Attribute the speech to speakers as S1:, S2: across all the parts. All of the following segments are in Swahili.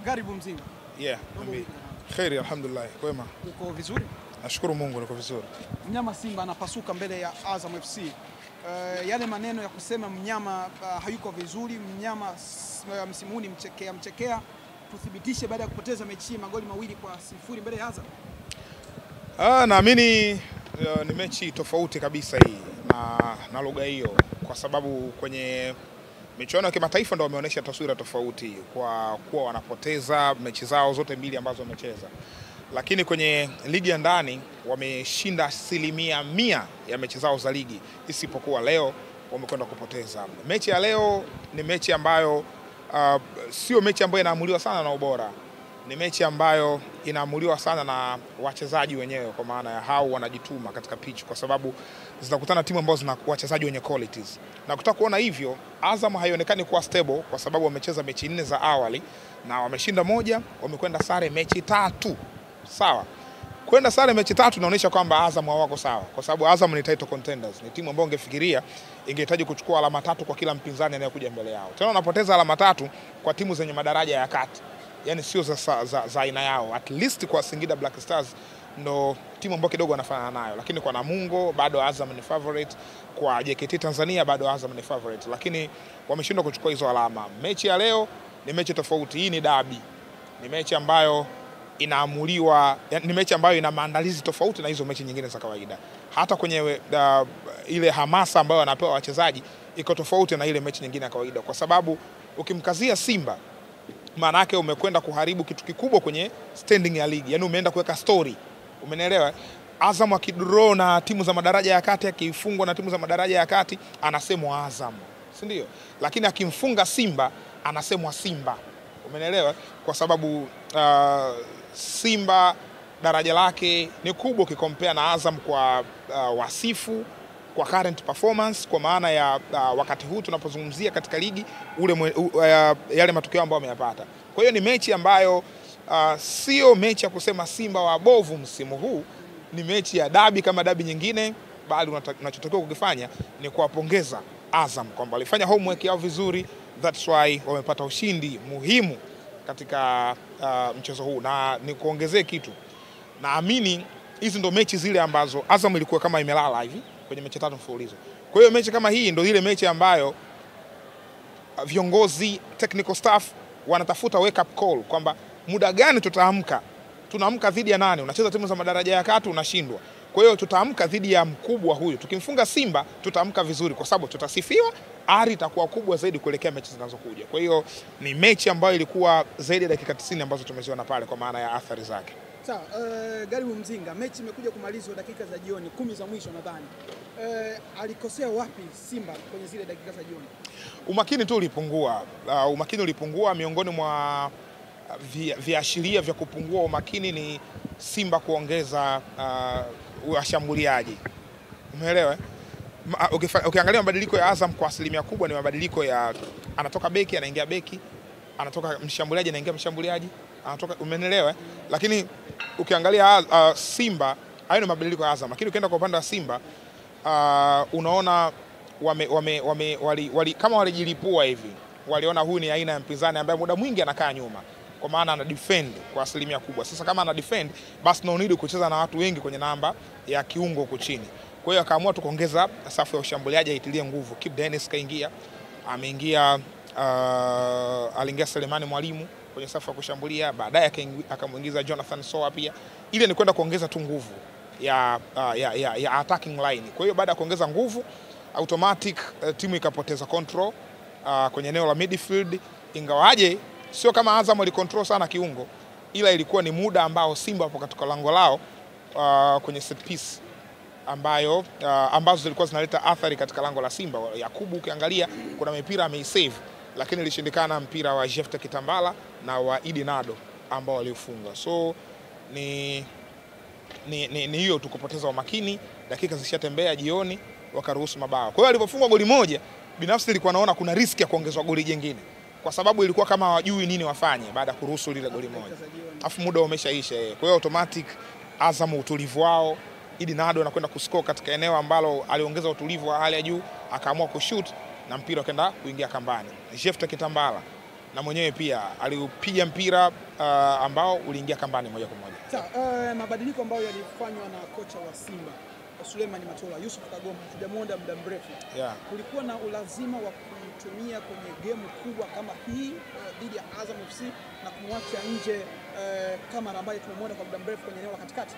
S1: Karibu Mzinga.
S2: Yeah, kheri alhamdulillah. Kwema.
S1: Uko vizuri?
S2: Nashukuru Mungu niko vizuri.
S1: Mnyama Simba anapasuka mbele ya Azam FC. Yale maneno ya kusema mnyama hayuko vizuri, mnyama msimu huu ni mchekea, tuthibitishe baada ya kupoteza mechi magoli 2-0 mbele ya Azam.
S2: Naamini ni mechi tofauti kabisa hii na lugha hiyo, kwa sababu kwenye michuano ya kimataifa ndio wameonyesha taswira tofauti kwa kuwa wanapoteza mechi zao zote mbili ambazo wamecheza. Lakini kwenye ligi ya ndani wameshinda 100% ya mechi zao za ligi, isipokuwa leo wamekwenda kupoteza. Mechi ya leo ni mechi ambayo sio mechi ambayo inaamuliwa sana na ubora. Ni mechi ambayo inaamuliwa sana na wachezaji wenyewe, kwa maana ya hao wanajituma katika pitch, kwa sababu zinakutana timu ambazo zina wachezaji wenye qualities. Na kutaka kuona hivyo, Azam haionekani kuwa stable kwa sababu wamecheza mechi 4 za awali na wameshinda 1, wamekwenda sare mechi 3. Sawa. Kwenda sare mechi 3 inaonyesha kwamba Azam hawako sawa, kwa sababu Azam ni title contenders. Ni timu ambayo ungefikiria ingehitaji kuchukua alama 3 kwa kila mpinzani anayekuja mbele yao. Tena wanapoteza alama 3 kwa timu zenye madaraja ya kati. Yani sio za aina yao. At least kwa Singida Black Stars ndo timu ambayo kidogo wanafanana nayo, lakini kwa Namungo bado Azam ni favorite, kwa JKT Tanzania bado Azam ni favorite, lakini wameshindwa kuchukua hizo alama. Mechi ya leo ni mechi tofauti. Hii ni derby. Ni mechi ambayo inaamuliwa, ni mechi ambayo ina maandalizi tofauti na hizo mechi nyingine za kawaida. Hata kwenye ile hamasa ambayo wanapewa wachezaji iko tofauti na ile mechi nyingine ya kawaida, kwa sababu ukimkazia Simba maana yake umekwenda kuharibu kitu kikubwa kwenye standing ya ligi. Yaani umeenda kuweka story. Umenielewa? Azam akidraw na timu za madaraja ya kati, akifungwa na timu za madaraja ya kati, anasemwa Azam, si ndio? Lakini akimfunga Simba anasemwa Simba. Umenielewa? Kwa sababu Simba daraja lake ni kubwa ukikompea na Azam kwa wasifu, kwa current performance, kwa maana ya wakati huu tunapozungumzia katika ligi yale matokeo ambayo wameyapata. Kwa hiyo ni mechi ambayo sio mechi ya kusema Simba wabovu msimu huu, ni mechi ya dabi kama dabi nyingine, bali unachotakiwa kukifanya ni kuwapongeza Azam kwamba walifanya homework yao vizuri. That's why wamepata ushindi muhimu katika mchezo huu. Na ni kuongezee kitu, naamini hizi ndo mechi zile ambazo Azam ilikuwa kama imelala hivi kwenye mechi 3 mfululizo. Kwa hiyo mechi kama hii ndio ile mechi ambayo viongozi, technical staff wanatafuta wake up call kwamba muda gani tutaamka. Tunaamka dhidi ya nani? Unacheza timu za madaraja ya kati unashindwa. Kwa hiyo tutaamka dhidi ya mkubwa huyu. Tukimfunga Simba tutaamka vizuri, kwa sababu tutasifiwa, ari itakuwa kubwa zaidi kuelekea mechi zinazokuja. Kwa hiyo ni mechi ambayo ilikuwa zaidi ya dakika 90 ambazo tumeziona pale, kwa maana ya athari zake.
S1: Sawa, Karibu Mzinga, mechi imekuja kumalizwa dakika za jioni 10 za mwisho nadhani. Alikosea wapi Simba kwenye zile dakika za jioni?
S2: Umakini tu ulipungua. Umakini ulipungua. Miongoni mwa viashiria vya kupungua umakini ni Simba kuongeza washambuliaji. Umeelewa? Ukiangalia mabadiliko ya Azam kwa asilimia kubwa ni mabadiliko ya anatoka beki anaingia beki, anatoka mshambuliaji anaingia mshambuliaji, anatoka, umeelewa? Lakini ukiangalia Simba hayo ni mabadiliko ya Azam, lakini ukienda kwa upande wa Simba unaona kama walijilipua hivi. Waliona huyu ni aina ya mpinzani ambaye muda mwingi anakaa nyuma, kwa maana ana defend kwa asilimia kubwa. Sasa kama ana defend, basi no need kucheza na watu wengi kwenye namba ya kiungo huko chini. Kwa hiyo akaamua tu kuongeza safu ya ushambuliaji aitilie nguvu. Kip Dennis kaingia, ameingia aliingia Selemani Mwalimu kwenye safu ya kushambulia, baadaye akamuingiza Jonathan Soa pia. Ile ni kwenda kuongeza tu nguvu ya attacking line. Kwa hiyo baada ya kuongeza nguvu, automatic timu ikapoteza control kwenye eneo la midfield. Ingawaje sio kama Azam alicontrol sana kiungo, ila ilikuwa ni muda ambao Simba hapo katika lango lao kwenye set piece ambazo zilikuwa zinaleta athari katika lango la Simba. Yakubu ukiangalia kuna mipira ameisave, lakini ilishindikana mpira wa Jefte Kitambala na wa Idi Nado ambao walifunga. So ni hiyo tu, kupoteza umakini. Dakika zishatembea jioni, wakaruhusu mabao. Kwa hiyo alipofunga goli moja, binafsi nilikuwa naona kuna riski ya kuongezwa goli jingine, kwa sababu ilikuwa kama hawajui nini wafanye baada ya kuruhusu lile goli moja. Afu muda umeshaisha. Kwa hiyo automatic Azam utulivu wao, Idi Nado anakwenda kuscore katika eneo ambalo aliongeza utulivu wa hali ya juu, akaamua kushoot na mpira ukaenda kuingia kambani. Jefte Kitambala na mwenyewe pia aliupiga mpira ambao uliingia kambani moja kwa moja.
S1: Sawa, mabadiliko ambayo yalifanywa na kocha wa Simba Suleiman Matola, Yusuf Kagoma tujamuona muda mrefu. Kulikuwa na ulazima wa kumtumia kwenye game kubwa kama hii dhidi ya Azam FC na kumwacha nje Kamara ambaye tumemwona kwa muda mrefu kwenye eneo la katikati.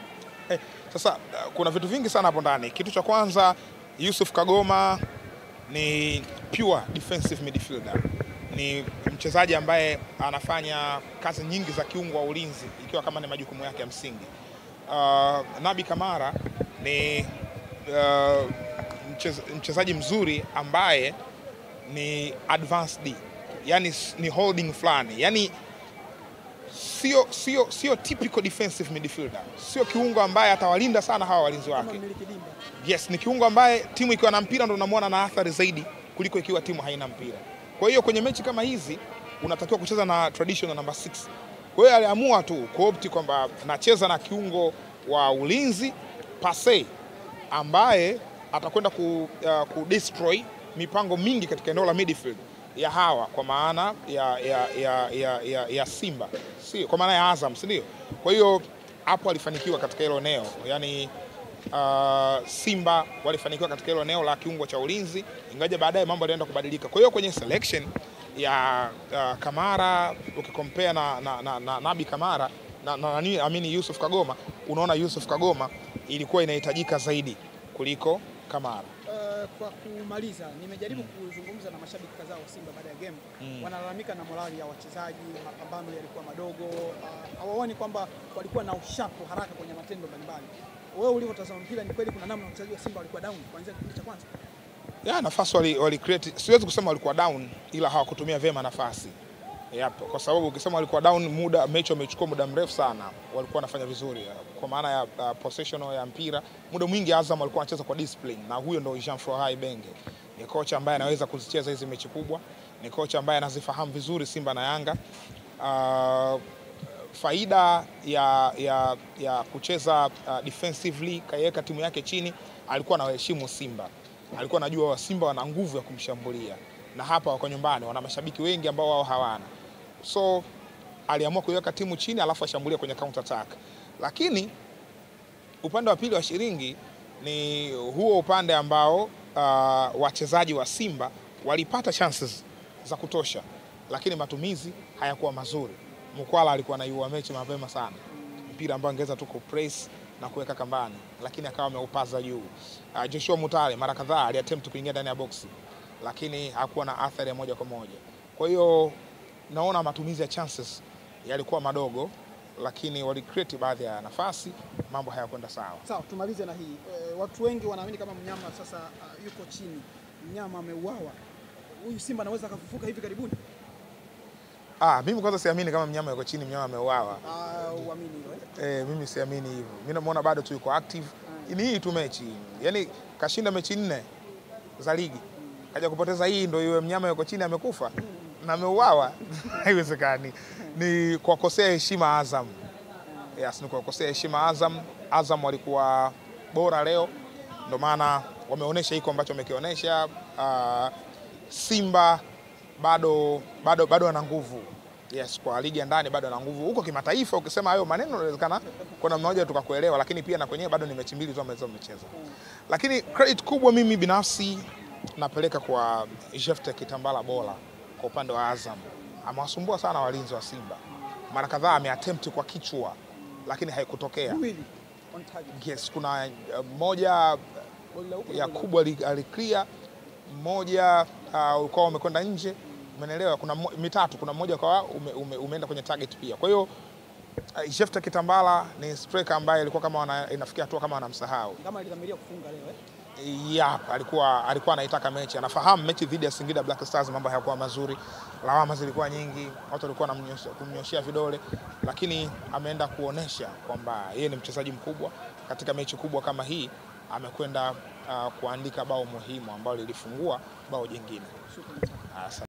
S2: Sasa kuna vitu vingi sana hapo ndani. Kitu cha kwanza, Yusuf Kagoma ni pure defensive midfielder. Ni mchezaji ambaye anafanya kazi nyingi za kiungo wa ulinzi ikiwa kama ni majukumu yake ya msingi. Nabi Kamara ni mchezaji mzuri ambaye ni advanced, yani ni holding fulani, yani sio typical defensive midfielder, sio kiungo ambaye atawalinda sana hawa walinzi wake. Yes, ni kiungo ambaye timu ikiwa na mpira ndio unamwona na athari zaidi kuliko ikiwa timu haina mpira. Kwa hiyo kwenye mechi kama hizi unatakiwa kucheza na traditional number 6. Kwa hiyo aliamua tu kuopti kwamba nacheza na kiungo wa ulinzi pase ambaye atakwenda ku destroy mipango mingi katika eneo la midfield ya hawa, kwa maana ya Simba, sio kwa maana ya Azam, si ndio? Kwa hiyo hapo alifanikiwa katika hilo eneo, yani Simba walifanikiwa katika hilo eneo la kiungo cha ulinzi, ingaje baadaye mambo yalienda kubadilika. Kwa hiyo kwenye selection ya Kamara ukikompare na Nabi Kamara na Yusuf Kagoma, unaona Yusuf Kagoma ilikuwa inahitajika zaidi kuliko Kamara.
S1: Kwa kumaliza, nimejaribu kuzungumza na mashabiki kadhaa wa Simba baada ya game. Wanalalamika na morali ya wachezaji, mapambano yalikuwa madogo, hawaoni kwamba walikuwa na ushapu haraka kwenye matendo mbalimbali. Wewe ulivyotazama mpira, ni kweli kuna namna wachezaji wa Simba walikuwa down kuanzia kipindi cha kwanza?
S2: Nafasi wali create, siwezi kusema walikuwa down, ila hawakutumia vyema nafasi. Kwa sababu ukisema walikuwa down, mechi wamechukua muda mrefu sana, walikuwa wanafanya vizuri kwa maana ya possession ya mpira. Muda mwingi Azam walikuwa wanacheza kwa discipline, na huyo ndio Jean-François Ibenge. Ni kocha ambaye anaweza kuzicheza hizi mechi kubwa, ni kocha ambaye anazifahamu vizuri Simba na Yanga. Faida ya kucheza defensively, kaiweka timu yake chini, alikuwa anawaheshimu Simba. Alikuwa anajua wa Simba wana nguvu ya kumshambulia, na hapa wako nyumbani, wana mashabiki wengi ambao wao hawana. So aliamua kuiweka timu chini alafu ashambulia kwenye counter attack. Lakini upande wa pili wa shilingi ni huo upande ambao wachezaji wa Simba walipata chances za kutosha, lakini matumizi hayakuwa mazuri. Mkwala alikuwa anaiua mechi mapema sana, mpira ambao angeweza tu kupress na kuweka kambani, lakini akawa ameupaza juu. Joshua Mutale mara kadhaa aliattempt kuingia ndani ya boxi, lakini hakuwa na athari ya moja kwa moja. Kwa hiyo naona matumizi ya chances yalikuwa madogo, lakini wali create baadhi ya nafasi, mambo hayakwenda sawa.
S1: Sawa, tumalize na hii. Watu wengi wanaamini kama mnyama sasa yuko chini, mnyama ameuawa. Huyu Simba anaweza kufufuka hivi karibuni?
S2: Mimi kwanza siamini kama mnyama yuko chini, mnyama ameuawa.
S1: Uamini hilo?
S2: Mimi siamini hivyo. Mimi namuona bado tu yuko active. Ni hii tu mechi. Yaani kashinda mechi 4 za ligi. Kaja kupoteza hii ndio yule mnyama yuko chini amekufa na ameuawa. Haiwezekani. Ni kwa kukosea heshima Azam. Yes, ni kwa kukosea heshima Azam. Azam walikuwa bora leo, ndio maana wameonyesha hiko ambacho wamekionyesha. Simba bado ana nguvu. Yes, kwa ligi ya ndani bado ana nguvu. Huko kimataifa ukisema hayo maneno inawezekana kuna mmoja tukakuelewa, lakini pia na kwenyewe bado ni mechi 2 tu amecheza. Lakini credit kubwa mimi binafsi napeleka kwa Jephte Kitambala Bola kwa upande wa Azam. Amewasumbua sana walinzi wa Simba. Mara kadhaa ameattempt kwa kichwa, lakini haikutokea. Yes, kuna moja ya kubwa aliclear, mmoja ulikuwa umekwenda nje, umeelewa? Kuna mitatu, kuna mmoja kwa umeenda kwenye target pia. Kwa hiyo Jephte Kitambala ni striker ambaye alikuwa kama inafikia hatua kama anamsahau.
S1: Kama alidhamiria kufunga leo
S2: alikuwa anaitaka mechi. Anafahamu mechi dhidi ya Singida Black Stars mambo hayakuwa mazuri. Lawama zilikuwa nyingi, watu walikuwa kumnyoshia vidole, lakini ameenda kuonesha kwamba yeye ni mchezaji mkubwa katika mechi kubwa kama hii. Amekwenda kuandika bao muhimu ambalo lilifungua bao jingine.